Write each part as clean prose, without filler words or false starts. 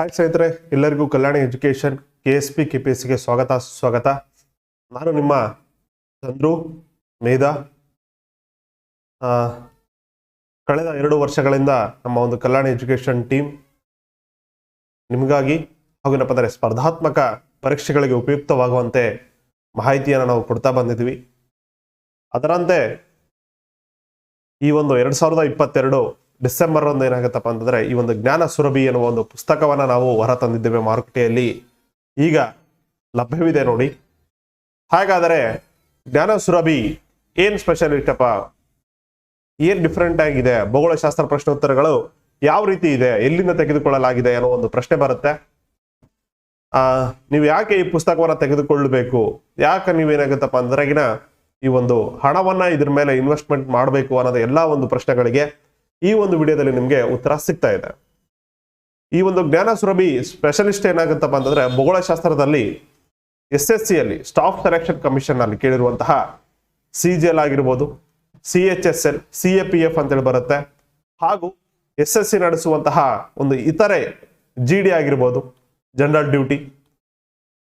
Hi ಸ್ನೇಹಿತರೆ, ಎಲ್ಲರಿಗೂ ಕಲ್ಯಾಣಿ education KSP KPSC ಗೆ ಸ್ವಾಗತ. ನಾನು ನಿಮ್ಮ ಚಂದ್ರು ಮೇಧಾ. ಕಳೆದ 2 ವರ್ಷಗಳಿಂದ ನಮ್ಮ ಒಂದು ಕಲ್ಯಾಣಿ ಎಜುಕೇಶನ್ ಟೀಮ್ ನಿಮಗಾಗಿ ಹಾಗೂ ಏನಪ್ಪ ಅಂದರೆ ಸ್ಪರ್ಧಾತ್ಮಕ ಪರೀಕ್ಷೆಗಳಿಗೆ ಉಪಯುಕ್ತವಾಗುವಂತೆ ಮಾಹಿತಿಯನ್ನು ನಾವು ಕೊಡ್ತಾ ಬಂದಿದ್ವಿ. ಅದರಂತೆ ಈ ಒಂದು 2022 ಡಿಸೆಂಬರ್ ಒಂದು ಏನಾಗುತ್ತಪ್ಪ ಅಂತಂದ್ರೆ ಈ ಒಂದು ಜ್ಞಾನ ಸುರಭಿ ಎನ್ನುವ ಒಂದು ಪುಸ್ತಕವನ್ನ ನಾವು ಹೊರ ತಂದಿದ್ದೇವೆ. ಮಾರುಕಟ್ಟೆಯಲ್ಲಿ ಈಗ ಲಭ್ಯವಿದೆ ನೋಡಿ. ಹಾಗಾದರೆ ಜ್ಞಾನ ಸುರಭಿ ಏನ್ ಸ್ಪೆಷಲ್ ಇಷ್ಟಪ್ಪ, ಏನ್ ಡಿಫ್ರೆಂಟ್ ಆಗಿದೆ, ಭೂಗೋಳಶಾಸ್ತ್ರ ಪ್ರಶ್ನೋತ್ತರಗಳು ಯಾವ ರೀತಿ ಇದೆ, ಎಲ್ಲಿಂದ ತೆಗೆದುಕೊಳ್ಳಲಾಗಿದೆ ಅನ್ನೋ ಒಂದು ಪ್ರಶ್ನೆ ಬರುತ್ತೆ. ನೀವು ಯಾಕೆ ಈ ಪುಸ್ತಕವನ್ನ ತೆಗೆದುಕೊಳ್ಳಬೇಕು, ಯಾಕೆ ನೀವೇನಾಗುತ್ತಪ್ಪ ಅಂದ್ರೆಗಿನ ಈ ಒಂದು ಹಣವನ್ನ ಇದ್ರ ಮೇಲೆ ಇನ್ವೆಸ್ಟ್ಮೆಂಟ್ ಮಾಡಬೇಕು ಅನ್ನೋದು ಎಲ್ಲಾ ಒಂದು ಪ್ರಶ್ನೆಗಳಿಗೆ ಈ ಒಂದು ವಿಡಿಯೋದಲ್ಲಿ ನಿಮಗೆ ಉತ್ತರ ಸಿಗ್ತಾ ಇದೆ. ಈ ಒಂದು ಜ್ಞಾನ ಸುರಭಿ ಸ್ಪೆಷಲಿಸ್ಟ್ ಏನಾಗುತ್ತಪ್ಪ ಅಂತಂದ್ರೆ ಭೂಗೋಳಶಾಸ್ತ್ರದಲ್ಲಿ SSC ಅಲ್ಲಿ ಸ್ಟಾಫ್ ಸೆಲೆಕ್ಷನ್ ಕಮಿಷನ್ ಅಲ್ಲಿ ಕೇಳಿರುವಂತಹ CGL ಆಗಿರ್ಬೋದು, CHSL, CAPF ಅಂತೇಳಿ ಬರುತ್ತೆ, ಹಾಗೂ SSC ನಡೆಸುವಂತಹ ಒಂದು ಇತರೆ GD ಆಗಿರ್ಬೋದು, ಜನರಲ್ ಡ್ಯೂಟಿ,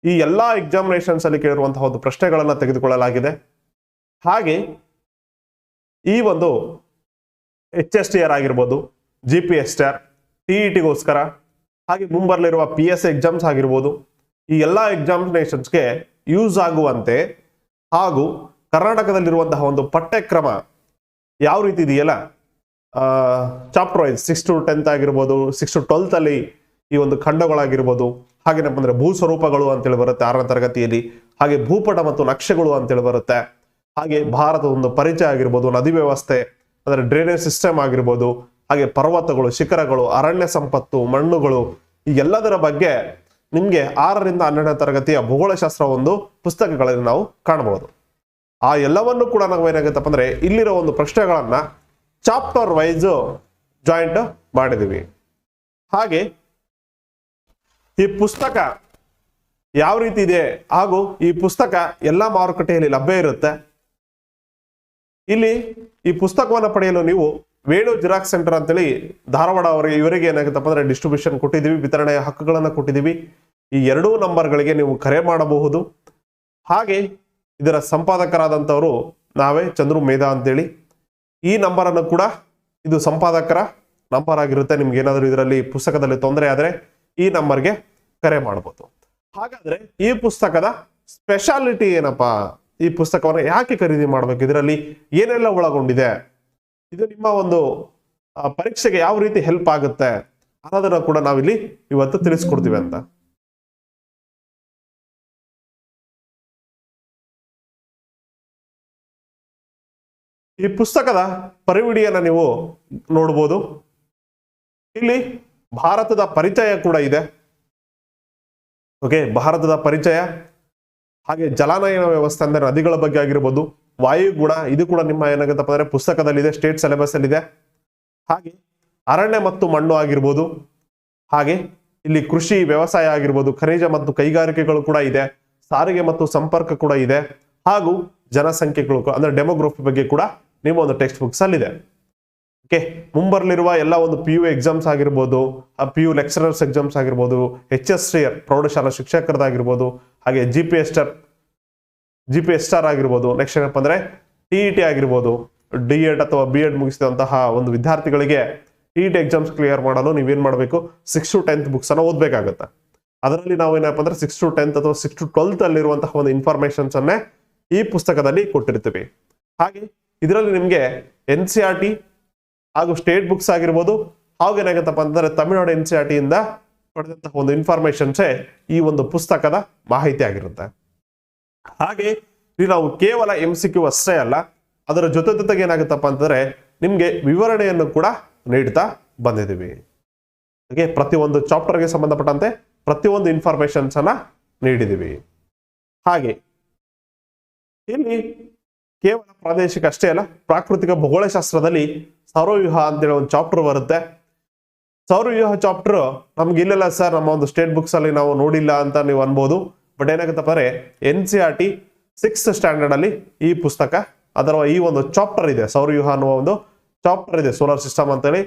ಈ ಎಲ್ಲಾ ಎಕ್ಸಾಮಿನೇಷನ್ಸ್ ಅಲ್ಲಿ ಕೇಳಿರುವಂತಹ ಒಂದು ಪ್ರಶ್ನೆಗಳನ್ನ ತೆಗೆದುಕೊಳ್ಳಲಾಗಿದೆ. ಹಾಗೆ ಈ ಒಂದು HSTR ಆಗಿರ್ಬೋದು, GPSTR, TET ಗೋಸ್ಕರ, ಹಾಗೆ ಮುಂಬರಲಿರುವ PSI ಎಕ್ಸಾಮ್ಸ್ ಆಗಿರ್ಬೋದು, ಈ ಎಲ್ಲ ಎಕ್ಸಾಮಿನೇಷನ್ಸ್ಗೆ ಯೂಸ್ ಆಗುವಂತೆ ಹಾಗೂ ಕರ್ನಾಟಕದಲ್ಲಿರುವಂತಹ ಒಂದು ಪಠ್ಯಕ್ರಮ ಯಾವ ರೀತಿ ಇದೆಯಲ್ಲ, ಚಾಪ್ಟರ್ ವೈಸ್ 6 to 10th ಆಗಿರ್ಬೋದು, 6 to 12th ಅಲ್ಲಿ ಈ ಒಂದು ಖಂಡಗಳಾಗಿರ್ಬೋದು, ಹಾಗೇನಪ್ಪ ಅಂದ್ರೆ ಭೂ ಸ್ವರೂಪಗಳು ಅಂತೇಳಿ ಬರುತ್ತೆ 6ನೇ ತರಗತಿಯಲ್ಲಿ, ಹಾಗೆ ಭೂಪಟ ಮತ್ತು ನಕ್ಷೆಗಳು ಅಂತೇಳಿ ಬರುತ್ತೆ, ಹಾಗೆ ಭಾರತದ ಒಂದು ಪರಿಚಯ ಆಗಿರ್ಬೋದು, ನದಿ ವ್ಯವಸ್ಥೆ ಅಂದ್ರೆ ಡ್ರೈನೇಜ್ ಸಿಸ್ಟಮ್ ಆಗಿರ್ಬೋದು, ಹಾಗೆ ಪರ್ವತಗಳು, ಶಿಖರಗಳು, ಅರಣ್ಯ ಸಂಪತ್ತು, ಮಣ್ಣುಗಳು, ಈ ಎಲ್ಲದರ ಬಗ್ಗೆ ನಿಮ್ಗೆ 6ರಿಂದ 12ನೇ ತರಗತಿಯ ಭೂಗೋಳಶಾಸ್ತ್ರ ಒಂದು ಪುಸ್ತಕಗಳಲ್ಲಿ ನಾವು ಕಾಣಬಹುದು. ಆ ಎಲ್ಲವನ್ನು ಕೂಡ ನಾವು ಏನಾಗುತ್ತಪ್ಪ ಅಂದ್ರೆ ಇಲ್ಲಿರೋ ಒಂದು ಪ್ರಶ್ನೆಗಳನ್ನ ಚಾಪ್ಟರ್ ವೈಸ್ ಜಾಯಿಂಟ್ ಮಾಡಿದೀವಿ. ಹಾಗೆ ಈ ಪುಸ್ತಕ ಯಾವ ರೀತಿ ಇದೆ ಹಾಗೂ ಈ ಪುಸ್ತಕ ಎಲ್ಲಾ ಮಾರುಕಟ್ಟೆಯಲ್ಲಿ ಲಭ್ಯ ಇರುತ್ತೆ. ಇಲ್ಲಿ ಈ ಪುಸ್ತಕವನ್ನು ಪಡೆಯಲು ನೀವು ವೇಣು ಜಿರಾಕ್ಸ್ ಸೆಂಟರ್ ಅಂತೇಳಿ ಧಾರವಾಡ ಇವರಿಗೆ ಏನಾಗುತ್ತಪ್ಪ ಅಂದ್ರೆ ಡಿಸ್ಟ್ರಿಬ್ಯೂಷನ್ ಕೊಟ್ಟಿದ್ದೀವಿ, ವಿತರಣೆಯ ಹಕ್ಕುಗಳನ್ನು ಕೊಟ್ಟಿದ್ದೀವಿ. ಈ 2 ನಂಬರ್ಗಳಿಗೆ ನೀವು ಕರೆ ಮಾಡಬಹುದು. ಹಾಗೆ ಇದರ ಸಂಪಾದಕರಾದಂಥವರು ನಾವೇ, ಚಂದ್ರು ಮೇಧಾ ಅಂತೇಳಿ. ಈ ನಂಬರ್ ಅನ್ನು ಕೂಡ ಇದು ಸಂಪಾದಕರ ನಂಬರ್ ಆಗಿರುತ್ತೆ. ನಿಮ್ಗೆ ಏನಾದರೂ ಇದರಲ್ಲಿ ಪುಸ್ತಕದಲ್ಲಿ ತೊಂದರೆ ಆದರೆ ಈ ನಂಬರ್ಗೆ ಕರೆ ಮಾಡಬಹುದು. ಹಾಗಾದ್ರೆ ಈ ಪುಸ್ತಕದ ಸ್ಪೆಷಾಲಿಟಿ ಏನಪ್ಪಾ, ಈ ಪುಸ್ತಕವನ್ನು ಯಾಕೆ ಖರೀದಿ ಮಾಡಬೇಕು, ಇದರಲ್ಲಿ ಏನೆಲ್ಲ ಒಳಗೊಂಡಿದೆ, ಇದು ನಿಮ್ಮ ಒಂದು ಪರೀಕ್ಷೆಗೆ ಯಾವ ರೀತಿ ಹೆಲ್ಪ್ ಆಗುತ್ತೆ ಅನ್ನೋದನ್ನ ಕೂಡ ನಾವಿಲ್ಲಿ ಇವತ್ತು ತಿಳಿಸ್ಕೊಡ್ತೀವಿ ಅಂತ. ಈ ಪುಸ್ತಕದ ಪರಿವಿಡಿಯನ್ನ ನೀವು ನೋಡ್ಬೋದು. ಇಲ್ಲಿ ಭಾರತದ ಪರಿಚಯ ಕೂಡ ಇದೆ. ಓಕೆ, ಭಾರತದ ಪರಿಚಯ, ಹಾಗೆ ಜಲಾನಯನ ವ್ಯವಸ್ಥೆ ಅಂದ್ರೆ ನದಿಗಳ ಬಗ್ಗೆ ಆಗಿರ್ಬೋದು, ವಾಯುಗುಣ, ಇದು ಕೂಡ ನಿಮ್ಮ ಏನಾಗುತ್ತಪ್ಪ ಅಂದ್ರೆ ಪುಸ್ತಕದಲ್ಲಿದೆ, ಸ್ಟೇಟ್ ಸಿಲೆಬಸ್ ಅಲ್ಲಿ ಇದೆ. ಹಾಗೆ ಅರಣ್ಯ ಮತ್ತು ಮಣ್ಣು ಆಗಿರ್ಬೋದು, ಹಾಗೆ ಇಲ್ಲಿ ಕೃಷಿ ವ್ಯವಸಾಯ ಆಗಿರ್ಬೋದು, ಖನಿಜ ಮತ್ತು ಕೈಗಾರಿಕೆಗಳು ಕೂಡ ಇದೆ, ಸಾರಿಗೆ ಮತ್ತು ಸಂಪರ್ಕ ಕೂಡ ಇದೆ, ಹಾಗೂ ಜನಸಂಖ್ಯೆಗಳು ಅಂದ್ರೆ ಡೆಮೋಗ್ರಫಿ ಬಗ್ಗೆ ಕೂಡ ನಿಮ್ಮ ಒಂದು ಟೆಕ್ಸ್ಟ್ ಬುಕ್ಸ್ ಅಲ್ಲಿದೆ. ಓಕೆ, ಮುಂಬರಲಿರುವ ಎಲ್ಲ ಒಂದು PU ಎಕ್ಸಾಮ್ಸ್ ಆಗಿರ್ಬೋದು, PU ಲೆಕ್ಚರರ್ಸ್ ಎಕ್ಸಾಮ್ಸ್ ಆಗಿರ್ಬೋದು, HSTR ಪ್ರೌಢಶಾಲಾ ಶಿಕ್ಷಕರದಾಗಿರ್ಬೋದು, ಹಾಗೆ GPSTR ಆಗಿರ್ಬೋದು, ನೆಕ್ಸ್ಟ್ ಏನಪ್ಪ ಅಂದ್ರೆ TET ಆಗಿರ್ಬೋದು, D.Ed ಅಥವಾ B.Ed ಮುಗಿಸಿದಂತಹ ಒಂದು ವಿದ್ಯಾರ್ಥಿಗಳಿಗೆ TET ಎಕ್ಸಾಮ್ಸ್ ಕ್ಲಿಯರ್ ಮಾಡಲು ನೀವೇನ್ ಮಾಡಬೇಕು, 6 to 10th ಬುಕ್ಸ್ ಅನ್ನ ಓದ್ಬೇಕಾಗತ್ತೆ. ಅದರಲ್ಲಿ ನಾವು ಏನಪ್ಪ ಅಂದ್ರೆ 6 to 10th ಅಥವಾ 6 to 12th ಅಲ್ಲಿರುವಂತಹ ಒಂದು ಇನ್ಫಾರ್ಮೇಶನ್ಸ್ ಅನ್ನೇ ಈ ಪುಸ್ತಕದಲ್ಲಿ ಕೊಟ್ಟಿರ್ತೀವಿ. ಹಾಗೆ ಇದರಲ್ಲಿ ನಿಮ್ಗೆ NCERT ಹಾಗೂ ಸ್ಟೇಟ್ ಬುಕ್ಸ್ ಆಗಿರ್ಬೋದು, ಹಾಗೂ ಏನಾಗತ್ತಪ್ಪ ಅಂತಂದ್ರೆ ತಮಿಳುನಾಡು NCERT ಇಂದ ಪಡೆದಂತಹ ಒಂದು ಇನ್ಫಾರ್ಮೇಶನ್ಸೇ ಈ ಒಂದು ಪುಸ್ತಕದ ಮಾಹಿತಿ ಆಗಿರುತ್ತೆ. ಹಾಗೆ ಇಲ್ಲಿ ನಾವು ಕೇವಲ MCQ ಅಷ್ಟೇ ಅಲ್ಲ, ಅದರ ಜೊತೆಗೆ ಏನಾಗುತ್ತಪ್ಪ ಅಂತಂದ್ರೆ ನಿಮ್ಗೆ ವಿವರಣೆಯನ್ನು ಕೂಡ ನೀಡ್ತಾ ಬಂದಿದ್ದೀವಿ. ಹಾಗೆ ಪ್ರತಿಯೊಂದು ಚಾಪ್ಟರ್ಗೆ ಸಂಬಂಧಪಟ್ಟಂತೆ ಪ್ರತಿಯೊಂದು ಇನ್ಫಾರ್ಮೇಶನ್ಸ್ ಅನ್ನ ನೀಡಿದ್ದೀವಿ. ಹಾಗೆ ಇಲ್ಲಿ ಕೇವಲ ಪ್ರಾದೇಶಿಕ ಅಷ್ಟೇ ಅಲ್ಲ, ಪ್ರಾಕೃತಿಕ ಭೂಗೋಳಶಾಸ್ತ್ರದಲ್ಲಿ ಸೌರವ್ಯೂಹ ಅಂತೇಳಿ ಒಂದು ಚಾಪ್ಟರ್ ಬರುತ್ತೆ. ಸೌರವ್ಯೂಹ ಚಾಪ್ಟರ್ ನಮ್ಗೆ ಇಲ್ಲೆಲ್ಲ ಸರ್, ನಮ್ಮ ಒಂದು ಸ್ಟೇಟ್ ಬುಕ್ಸ್ ಅಲ್ಲಿ ನಾವು ನೋಡಿಲ್ಲ ಅಂತ ನೀವು ಅನ್ಬೋದು. ಬಟ್ ಏನಾಗುತ್ತಪ್ಪ ಅಂದ್ರೆ NCERT 6th ಸ್ಟ್ಯಾಂಡರ್ಡ್ ಅಲ್ಲಿ ಈ ಪುಸ್ತಕ, ಅದರ ಈ ಒಂದು ಚಾಪ್ಟರ್ ಇದೆ, ಸೌರವ್ಯೂಹ ಅನ್ನುವ ಒಂದು ಚಾಪ್ಟರ್ ಇದೆ, ಸೋಲಾರ್ ಸಿಸ್ಟಮ್ ಅಂತೇಳಿ.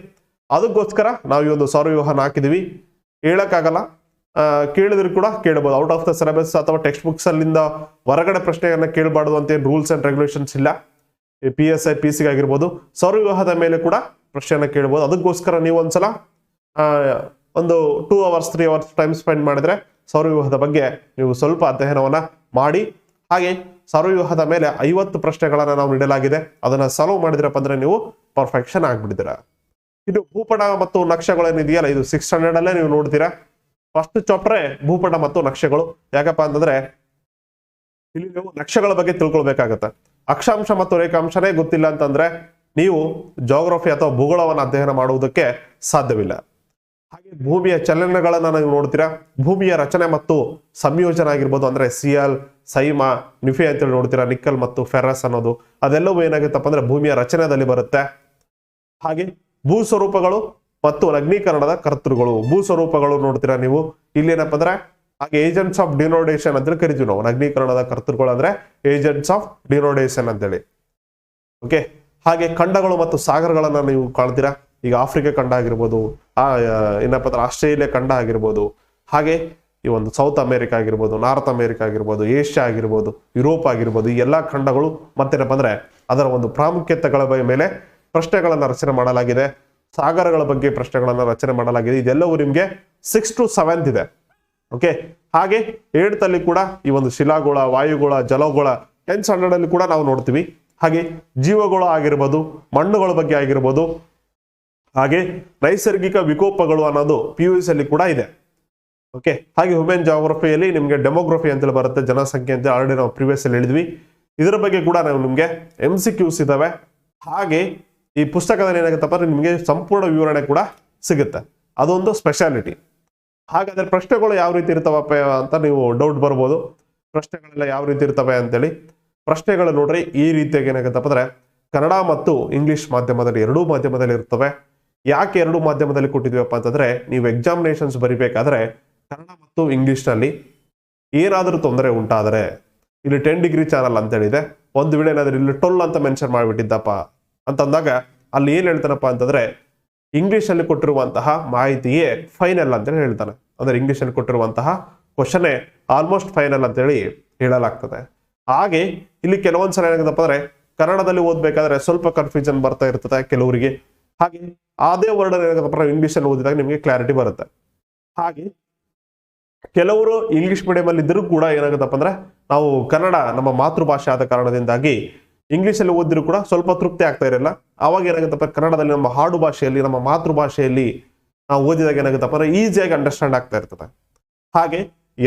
ಅದಕ್ಕೋಸ್ಕರ ನಾವು ಈ ಒಂದು ಸೌರವ್ಯೂಹನ ಹಾಕಿದೀವಿ. ಹೇಳಕ್ಕಾಗಲ್ಲ. ಕೇಳಿದ್ರು ಕೂಡ ಕೇಳಬಹುದು. ಔಟ್ ಆಫ್ ದ ಸಿಲೆಬಸ್ ಅಥವಾ ಟೆಕ್ಸ್ಟ್ ಬುಕ್ಸ್ ಅಲ್ಲಿಂದ ಹೊರಗಡೆ ಪ್ರಶ್ನೆಯನ್ನ ಕೇಳಬಾರ್ದು ಅಂತ ಏನು ರೂಲ್ಸ್ ಅಂಡ್ ರೆಗ್ಯುಲೇಷನ್ಸ್ ಇಲ್ಲ. PSI PC ಆಗಿರ್ಬೋದು ಸೌರವ್ಯೂಹದ ಮೇಲೆ ಕೂಡ ಪ್ರಶ್ನೆಯನ್ನ ಕೇಳಬಹುದು. ಅದಕ್ಕೋಸ್ಕರ ನೀವು ಒಂದ್ಸಲ ಒಂದು 2 hours 3 hours ಟೈಮ್ ಸ್ಪೆಂಡ್ ಮಾಡಿದ್ರೆ ಸೌರವ್ಯೂಹದ ಬಗ್ಗೆ ನೀವು ಸ್ವಲ್ಪ ಅಧ್ಯಯನವನ್ನ ಮಾಡಿ. ಹಾಗೆ ಸೌರವ್ಯೂಹದ ಮೇಲೆ 50 ಪ್ರಶ್ನೆಗಳನ್ನ ನಾವು ನೀಡಲಾಗಿದೆ. ಅದನ್ನ ಸಾಲ್ವ್ ಮಾಡಿದ್ರಪ್ಪ ಅಂದ್ರೆ ನೀವು ಪರ್ಫೆಕ್ಷನ್ ಆಗ್ಬಿಟ್ಟಿದ್ದೀರಾ. ಇದು ಭೂಪಟ ಮತ್ತು ನಕ್ಷೆಗಳೇನಿದೆಯಲ್ಲ, ಇದು 600 ಅಲ್ಲೇ ನೀವು ನೋಡ್ತೀರಾ. ಫಸ್ಟ್ ಚಾಪ್ಟರ್ ಭೂಪಟ ಮತ್ತು ನಕ್ಷೆಗಳು. ಯಾಕಪ್ಪ ಅಂತಂದ್ರೆ ಇಲ್ಲಿ ನೀವು ನಕ್ಷೆಗಳ ಬಗ್ಗೆ ತಿಳ್ಕೊಳ್ಬೇಕಾಗತ್ತೆ. ಅಕ್ಷಾಂಶ ಮತ್ತು ರೇಖಾಂಶನೇ ಗೊತ್ತಿಲ್ಲ ಅಂತಂದ್ರೆ ನೀವು ಜಾಗ್ರಫಿ ಅಥವಾ ಭೂಗೋಳವನ್ನು ಅಧ್ಯಯನ ಮಾಡುವುದಕ್ಕೆ ಸಾಧ್ಯವಿಲ್ಲ. ಹಾಗೆ ಭೂಮಿಯ ಚಲನೆಗಳನ್ನ ನೀವು ನೋಡ್ತೀರಾ. ಭೂಮಿಯ ರಚನೆ ಮತ್ತು ಸಂಯೋಜನೆ ಆಗಿರ್ಬೋದು, ಅಂದ್ರೆ ಸಿಯಲ್, ಸೈಮಾ, ನಿಫೆ ಅಂತೇಳಿ ನೋಡ್ತೀರಾ. ನಿಕ್ಕಲ್ ಮತ್ತು ಫೆರಸ್ ಅನ್ನೋದು ಅದೆಲ್ಲವೂ ಏನಾಗುತ್ತಪ್ಪ ಅಂದ್ರೆ ಭೂಮಿಯ ರಚನೆಯಲ್ಲಿ ಬರುತ್ತೆ. ಹಾಗೆ ಭೂ ಸ್ವರೂಪಗಳು ಮತ್ತು ಲಗ್ನೀಕರಣದ ಕರ್ತೃಗಳು. ಭೂ ಸ್ವರೂಪಗಳು ನೋಡ್ತೀರಾ ನೀವು. ಇಲ್ಲಿ ಏನಪ್ಪ ಅಂದ್ರೆ ಹಾಗೆ ಏಜೆಂಟ್ಸ್ ಆಫ್ ಡಿನೋಡೇಷನ್ ಅಂತೇಳಿ ಕರಿತೀವಿ ನಾವು. ಲಗ್ನೀಕರಣದ ಕರ್ತೃಗಳು ಅಂದ್ರೆ ಏಜೆಂಟ್ಸ್ ಆಫ್ ಡಿನೋಡೇಷನ್ ಅಂತೇಳಿ. ಓಕೆ. ಹಾಗೆ ಖಂಡಗಳು ಮತ್ತು ಸಾಗರಗಳನ್ನ ನೀವು ಕಾಣ್ತೀರಾ. ಈಗ ಆಫ್ರಿಕಾ ಖಂಡ ಆಗಿರ್ಬೋದು, ಏನಪ್ಪ ಅಂದ್ರೆ ಆಸ್ಟ್ರೇಲಿಯಾ ಖಂಡ ಆಗಿರ್ಬೋದು, ಹಾಗೆ ಈ ಒಂದು ಸೌತ್ ಅಮೆರಿಕಾ ಆಗಿರ್ಬೋದು, ನಾರ್ತ್ ಅಮೆರಿಕಾ ಆಗಿರ್ಬೋದು, ಏಷ್ಯಾ ಆಗಿರ್ಬೋದು, ಯುರೋಪ್ ಆಗಿರ್ಬೋದು, ಈ ಎಲ್ಲಾ ಖಂಡಗಳು ಮತ್ತೇನಪ್ಪ ಅಂದ್ರೆ ಅದರ ಒಂದು ಪ್ರಾಮುಖ್ಯತೆಗಳ ಮೇಲೆ ಪ್ರಶ್ನೆಗಳನ್ನ ರಚನೆ ಮಾಡಲಾಗಿದೆ. ಸಾಗರಗಳ ಬಗ್ಗೆ ಪ್ರಶ್ನೆಗಳನ್ನ ರಚನೆ ಮಾಡಲಾಗಿದೆ. ಇದೆಲ್ಲವೂ ನಿಮ್ಗೆ 6 to 7th ಇದೆ. ಓಕೆ. ಹಾಗೆ 8th ಅಲ್ಲಿ ಕೂಡ ಈ ಒಂದು ಶಿಲಾಗೋಳ, ವಾಯುಗೋಳ, ಜಲಗೋಳ 10th standard ಅಲ್ಲಿ ಕೂಡ ನಾವು ನೋಡ್ತೀವಿ. ಹಾಗೆ ಜೀವಗೋಳ ಆಗಿರ್ಬೋದು, ಮಣ್ಣುಗಳ ಬಗ್ಗೆ ಆಗಿರ್ಬೋದು, ಹಾಗೆ ನೈಸರ್ಗಿಕ ವಿಕೋಪಗಳು ಅನ್ನೋದು PUC ಅಲ್ಲಿ ಕೂಡ ಇದೆ. ಓಕೆ. ಹಾಗೆ ಹ್ಯೂಮನ್ ಜಾಗ್ರಫಿಯಲ್ಲಿ ನಿಮ್ಗೆ ಡೆಮೋಗ್ರಫಿ ಅಂತೇಳಿ ಬರುತ್ತೆ, ಜನಸಂಖ್ಯೆ ಅಂತ ಆಲ್ರೆಡಿ ನಾವು ಪ್ರಿವಿಯಸ್ ಅಲ್ಲಿ ಹೇಳಿದ್ವಿ. ಇದರ ಬಗ್ಗೆ ಕೂಡ ನಾವು ನಿಮ್ಗೆ MCQs ಇದಾವೆ. ಹಾಗೆ ಈ ಪುಸ್ತಕದಲ್ಲಿ ಏನಾಗುತ್ತಪ್ಪ ಅಂದ್ರೆ ನಿಮಗೆ ಸಂಪೂರ್ಣ ವಿವರಣೆ ಕೂಡ ಸಿಗುತ್ತೆ. ಅದೊಂದು ಸ್ಪೆಷಾಲಿಟಿ. ಹಾಗಾದ್ರೆ ಪ್ರಶ್ನೆಗಳು ಯಾವ ರೀತಿ ಇರ್ತವಪ್ಪ ಅಂತ ನೀವು ಡೌಟ್ ಬರ್ಬೋದು. ಪ್ರಶ್ನೆಗಳೆಲ್ಲ ಯಾವ ರೀತಿ ಇರ್ತವೆ ಅಂತೇಳಿ. ಪ್ರಶ್ನೆಗಳು ನೋಡ್ರಿ ಈ ರೀತಿಯಾಗಿ ಏನಾಗುತ್ತಪ್ಪ ಅಂದ್ರೆ ಕನ್ನಡ ಮತ್ತು ಇಂಗ್ಲಿಷ್ ಮಾಧ್ಯಮದಲ್ಲಿ, ಎರಡೂ ಮಾಧ್ಯಮದಲ್ಲಿ ಇರ್ತವೆ. ಯಾಕೆ ಎರಡೂ ಮಾಧ್ಯಮದಲ್ಲಿ ಕೊಟ್ಟಿದ್ವಿಪ್ಪ ಅಂತಂದ್ರೆ ನೀವು ಎಕ್ಸಾಮಿನೇಷನ್ಸ್ ಬರಿಬೇಕಾದ್ರೆ ಕನ್ನಡ ಮತ್ತು ಇಂಗ್ಲಿಷ್ ನಲ್ಲಿ ಏನಾದ್ರೂ ತೊಂದರೆ ಉಂಟಾದರೆ, ಇಲ್ಲಿ 10 degree ಚಾನಲ್ ಅಂತ ಹೇಳಿದೆ, ಒಂದು ವೇಳೆ ಏನಾದ್ರೂ ಇಲ್ಲಿ 12 ಅಂತ ಮೆನ್ಷನ್ ಮಾಡಿಬಿಟ್ಟಿದ್ದಪ್ಪ ಅಂತಂದಾಗ ಅಲ್ಲಿ ಏನ್ ಹೇಳ್ತಾನಪ್ಪ ಅಂತಂದ್ರೆ ಇಂಗ್ಲಿಷ್ ಅಲ್ಲಿ ಕೊಟ್ಟಿರುವಂತಹ ಮಾಹಿತಿಯೇ ಫೈನಲ್ ಅಂತೇಳಿ ಹೇಳ್ತಾನೆ. ಅಂದ್ರೆ ಇಂಗ್ಲಿಷ್ ಅಲ್ಲಿ ಕೊಟ್ಟಿರುವಂತಹ ಕ್ವಶನ್ ಆಲ್ಮೋಸ್ಟ್ ಫೈನಲ್ ಅಂತೇಳಿ ಹೇಳಲಾಗ್ತದೆ. ಹಾಗೆ ಇಲ್ಲಿ ಕೆಲವೊಂದ್ಸಲ ಏನಾಗುತ್ತಪ್ಪ ಅಂದ್ರೆ ಕನ್ನಡದಲ್ಲಿ ಓದ್ಬೇಕಾದ್ರೆ ಸ್ವಲ್ಪ ಕನ್ಫ್ಯೂಷನ್ ಬರ್ತಾ ಇರ್ತದೆ ಕೆಲವರಿಗೆ. ಹಾಗೆ ಅದೇ ವರ್ಡ್ ಏನಾಗುತ್ತಪ್ಪ ಇಂಗ್ಲಿಷ್ ಅಲ್ಲಿ ಓದಿದಾಗ ನಿಮಗೆ ಕ್ಲಾರಿಟಿ ಬರುತ್ತೆ. ಹಾಗೆ ಕೆಲವರು ಇಂಗ್ಲಿಷ್ ಮೀಡಿಯಂ ಅಲ್ಲಿ ಇದ್ರೂ ಕೂಡ ಏನಾಗುತ್ತಪ್ಪ ಅಂದ್ರೆ ನಾವು ಕನ್ನಡ ನಮ್ಮ ಮಾತೃಭಾಷೆ ಆದ ಕಾರಣದಿಂದಾಗಿ ಇಂಗ್ಲಿಷ್ ಅಲ್ಲಿ ಓದಿದ್ರು ಕೂಡ ಸ್ವಲ್ಪ ತೃಪ್ತಿ ಆಗ್ತಾ ಇರಲ್ಲ. ಅವಾಗ ಏನಾಗುತ್ತಪ್ಪ ಕನ್ನಡದಲ್ಲಿ ನಮ್ಮ ಹಾಡು ಭಾಷೆಯಲ್ಲಿ, ನಮ್ಮ ಮಾತೃಭಾಷೆಯಲ್ಲಿ ನಾವು ಓದಿದಾಗ ಏನಾಗುತ್ತಪ್ಪ ಅಂದ್ರೆ ಈಸಿಯಾಗಿ ಅಂಡರ್ಸ್ಟ್ಯಾಂಡ್ ಆಗ್ತಾ ಇರ್ತದೆ. ಹಾಗೆ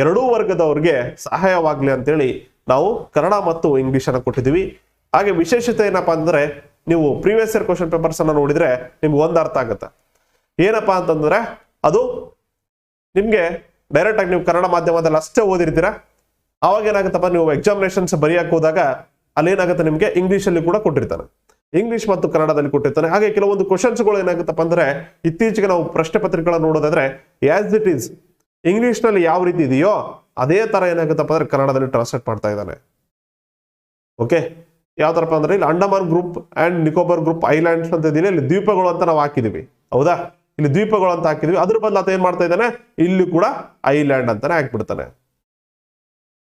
ಎರಡೂ ವರ್ಗದವ್ರಿಗೆ ಸಹಾಯವಾಗ್ಲಿ ಅಂತೇಳಿ ನಾವು ಕನ್ನಡ ಮತ್ತು ಇಂಗ್ಲಿಷ್ ಅನ್ನ ಕೊಟ್ಟಿದ್ದೀವಿ. ಹಾಗೆ ವಿಶೇಷತೆ ಏನಪ್ಪಾ ಅಂತಂದ್ರೆ ನೀವು ಪ್ರೀವಿಯಸ್ ಇಯರ್ ಕ್ವಶನ್ ಪೇಪರ್ಸ್ ಅನ್ನ ನೋಡಿದ್ರೆ ನಿಮ್ಗೆ ಒಂದು ಅರ್ಥ ಆಗುತ್ತೆ. ಏನಪ್ಪಾ ಅಂತಂದ್ರೆ ಅದು ನಿಮ್ಗೆ ಡೈರೆಕ್ಟ್ ಆಗಿ ನೀವು ಕನ್ನಡ ಮಾಧ್ಯಮದಲ್ಲಿ ಅಷ್ಟೇ ಓದಿರ್ತೀರಾ. ಅವಾಗ ಏನಾಗುತ್ತಪ್ಪ ನೀವು ಎಕ್ಸಾಮಿನೇಷನ್ಸ್ ಬರೆಯಕ್ಕೆ ಹೋದಾಗ ಅಲ್ಲಿ ಏನಾಗುತ್ತೆ ನಿಮ್ಗೆ ಇಂಗ್ಲಿಷ್ ಅಲ್ಲಿ ಕೂಡ ಕೊಟ್ಟಿರ್ತಾನೆ, ಇಂಗ್ಲಿಷ್ ಮತ್ತು ಕನ್ನಡದಲ್ಲಿ ಕೊಟ್ಟಿರ್ತಾನೆ. ಹಾಗೆ ಕೆಲವೊಂದು ಕ್ವಶನ್ಸ್ಗಳು ಏನಾಗುತ್ತಪ್ಪ ಅಂದ್ರೆ ಇತ್ತೀಚೆಗೆ ನಾವು ಪ್ರಶ್ನೆ ಪತ್ರಿಕೆಗಳನ್ನ ನೋಡೋದಾದ್ರೆ ಆಸ್ ಇಟ್ ಈಸ್ ಇಂಗ್ಲಿಷ್ ನಲ್ಲಿ ಯಾವ ರೀತಿ ಇದೆಯೋ ಅದೇ ತರ ಏನಾಗುತ್ತಪ್ಪ ಅಂದ್ರೆ ಕನ್ನಡದಲ್ಲಿ ಟ್ರಾನ್ಸ್ಲೇಟ್ ಮಾಡ್ತಾ ಇದ್ದಾನೆ. ಓಕೆ. ಯಾವ ತರಪ್ಪ ಅಂದ್ರೆ ಇಲ್ಲಿ Andaman group and Nicobar group islands ಅಂತ ಇದೀನಿ, ಇಲ್ಲಿ ದ್ವೀಪಗಳು ಅಂತ ನಾವು ಹಾಕಿದೀವಿ. ಹೌದಾ, ಇಲ್ಲಿ ದ್ವೀಪಗಳು ಅಂತ ಹಾಕಿದ್ವಿ. ಅದ್ರ ಬದಲು ಆತ ಏನ್ ಮಾಡ್ತಾ ಇದ್ದಾನೆ, ಇಲ್ಲಿ ಕೂಡ ಐಲ್ಯಾಂಡ್ ಅಂತಾನೆ ಹಾಕ್ಬಿಡ್ತಾನೆ.